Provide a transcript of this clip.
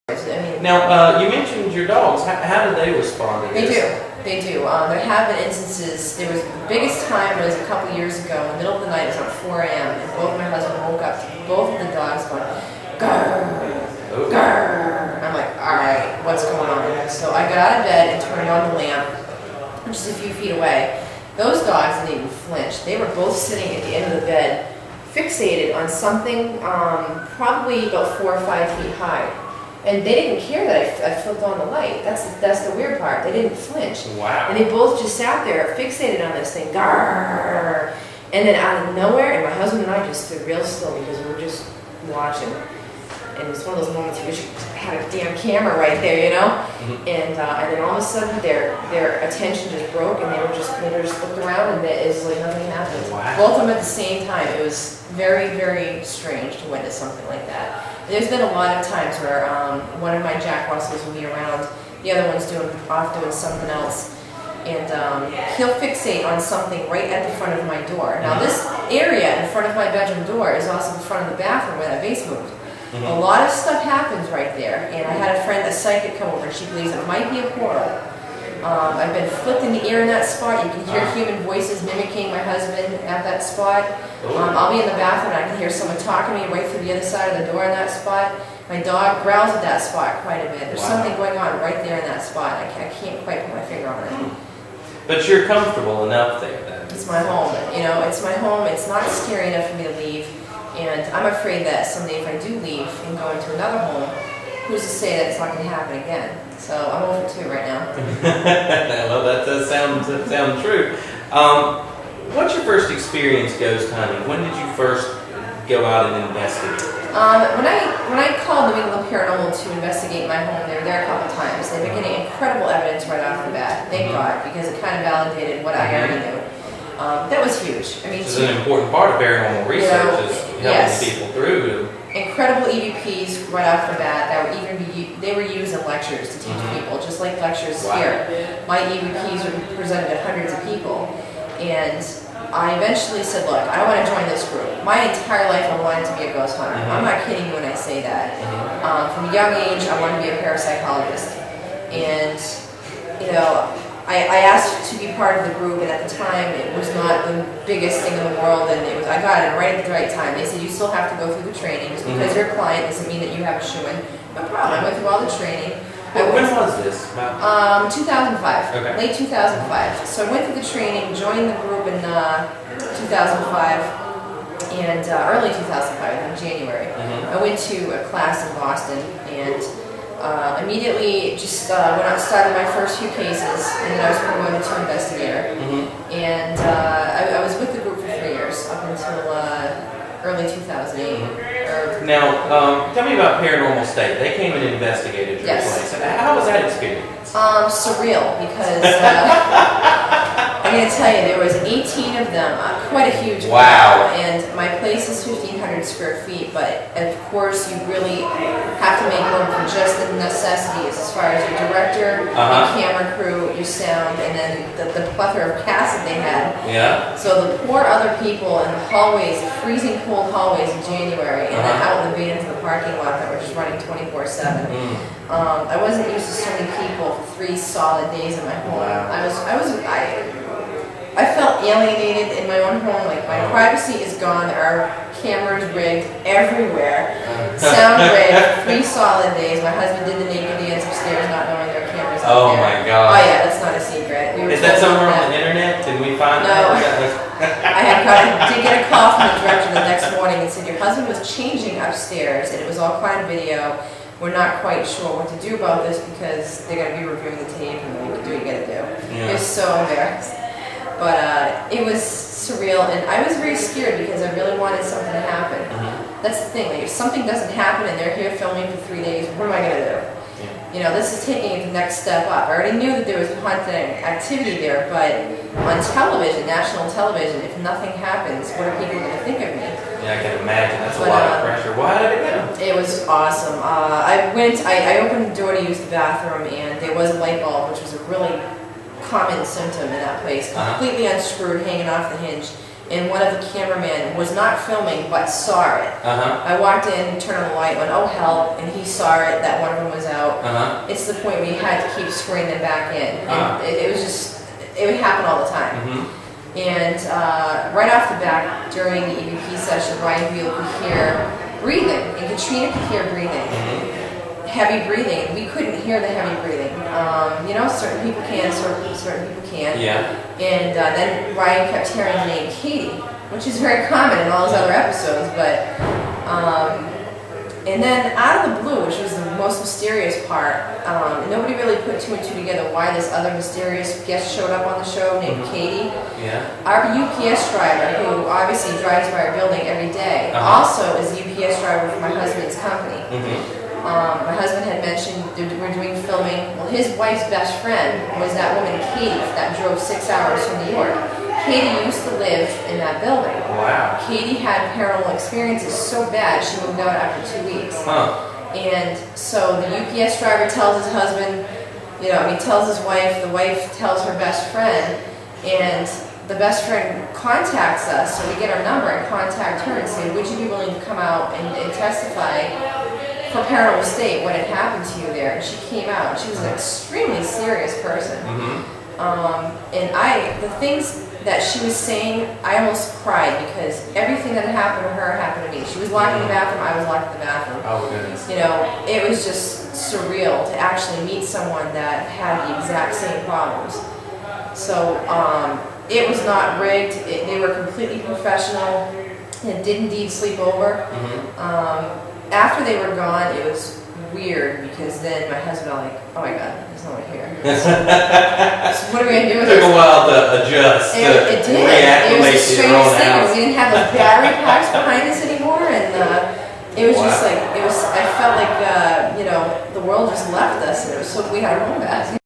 Now, you mentioned your dogs. How do they respond to They this? do. There have been instances. There was the biggest time was a couple years ago in the middle of the night. It was around 4 a.m. and both my husband woke up to both of the dogs going, grrr, grrr. I'm like, all right, what's going on? So I got out of bed and turned on the lamp, which is a few feet away. Those dogs didn't even flinch. They were both sitting at the end of the bed, fixated on something probably about 4 or 5 feet high. And they didn't care that I flipped on the light. That's the weird part. They didn't flinch. Wow. And they both just sat there, fixated on this thing. Grrr. And then out of nowhere, and my husband and I just stood real still because we were just watching. And it's one of those moments you wish you had a damn camera right there, you know? Mm-hmm. And then all of a sudden, their attention just broke, and they just looked around, and it was like nothing happened. Wow. Both of them at the same time. It was very, very strange to witness something like that. There's been a lot of times where one of my Jack Russells will be around, the other one's off doing something else, and he'll fixate on something right at the front of my door. Now this area in front of my bedroom door is also the front of the bathroom where that vase moved. Mm-hmm. A lot of stuff happens right there, and I had a friend, a psychic, come over, and she believes it might be a portal. I've been flipped in the ear in that spot. You can hear human voices mimicking my husband at that spot. I'll be in the bathroom and I can hear someone talking to me right through the other side of the door in that spot. My dog growls at that spot quite a bit. There's something going on right there in that spot. I can't quite put my finger on it. But you're comfortable enough there, then. It's my home. You know, it's my home. It's not scary enough for me to leave. And I'm afraid that someday if I do leave and go into another home, who's to say that it's not going to happen again? So I'm over 2 right now. Well, that does sound true. What's your first experience ghost hunting? When did you first go out and investigate? When I called New England Paranormal to investigate my home, they were there a couple times. They've been getting incredible evidence right off the bat. Thank God, because it kind of validated what I already knew. That was huge. I mean, this is an important part of paranormal research, is helping people through. Incredible EVPs right off the bat that they were used in lectures to teach people, just like lectures here. My EVPs were presented at hundreds of people, and I eventually said, look, I want to join this group. My entire life I wanted to be a ghost hunter. I'm not kidding you when I say that. From a young age, I wanted to be a parapsychologist. And, you know, I asked to be part of the group, and at the time, it was not the biggest thing in the world, and I got it right at the right time. They said, you still have to go through the training. Just because you're a client doesn't mean that you have a shoo-in. No problem. I went through all the training. When was this? 2005. Okay. Late 2005. So I went through the training, joined the group in 2005, and early 2005, in January. I went to a class in Boston, and immediately just started my first few cases, and then I was promoted to investigator. And I was with the group for 3 years, up until early 2008. Now, tell me about Paranormal State. They came and investigated your place. How was that experience? Surreal, because I'm going to tell you, there was 18 of them, quite a huge wow. And my place is 1,500 square feet, but of course you really have to make room for just the necessities as far as your director, your camera crew, your sound, and then the plethora of cast that they had. Yeah. So the poor other people in the hallways, the freezing cold hallways in January, and then out in the vans in the parking lot that were just running 24/7. I wasn't used to so many people for 3 solid days in my home. Wow. I felt alienated in my own home. Like, my privacy is gone. Our cameras rigged everywhere. Sound rigged. 3 solid days. My husband did the naked dance upstairs, not knowing there were cameras up there. Oh my God. Oh yeah, that's not a secret. Is that somewhere on the internet? Can we find that? No. I did get a call from the director the next morning and said, your husband was changing upstairs, and it was all crime video. We're not quite sure what to do about this because they're going to be reviewing the tape, and we can do what you got to do. It was so embarrassed. But it was surreal, and I was very scared because I really wanted something to happen. That's the thing, like, if something doesn't happen and they're here filming for 3 days, what am I going to do? You know, this is taking it the next step up. I already knew that there was hunting activity there, but on television, national television, if nothing happens, what are people going to think of me? Yeah, I can imagine. That's a lot of pressure. Why did it go? It was awesome. I opened the door to use the bathroom, and there was a light bulb, which was a really common symptom in that place, completely unscrewed, hanging off the hinge. and one of the cameramen was not filming but saw it. I walked in, turned on the light, went, oh help, and he saw it, that one of them was out. It's the point where you had to keep screening them back in. And it was just, it would happen all the time. And right off the bat, during the EVP session, Ryan Beal could hear breathing, and Katrina could hear breathing. Heavy breathing. We couldn't hear the heavy breathing. You know, certain people can, certain people can't. Yeah. And then Ryan kept hearing the name Katie, which is very common in all his other episodes. But and then out of the blue, which was the most mysterious part, nobody really put two and two together why this other mysterious guest showed up on the show named Katie. Yeah. Our UPS driver, who obviously drives by our building every day, also is the UPS driver for my husband's company. My husband had mentioned we're doing filming. Well, his wife's best friend was that woman Katie that drove 6 hours from New York. Katie used to live in that building. Wow. Katie had paranormal experiences so bad she moved out after 2 weeks. And so the UPS driver tells his husband, you know, he tells his wife, the wife tells her best friend, and the best friend contacts us, so we get our number and contact her and say, would you be willing to come out and testify for Paranormal State what had happened to you there? And she came out. She was an extremely serious person. And the things that she was saying, I almost cried because everything that happened to her happened to me. She was locked in the bathroom, I was locked in the bathroom. Oh, goodness. You know, it was just surreal to actually meet someone that had the exact same problems. So it was not rigged. They were completely professional. It did indeed sleep over. After they were gone, it was weird because then my husband was like, oh my God, there's no one here. So what are we going to do with It this? took a while to adjust, It did. It was the strangest thing. We didn't have those battery packs behind us anymore, and it was just like, I felt like, you know, the world just left us, and it was so we had our home back.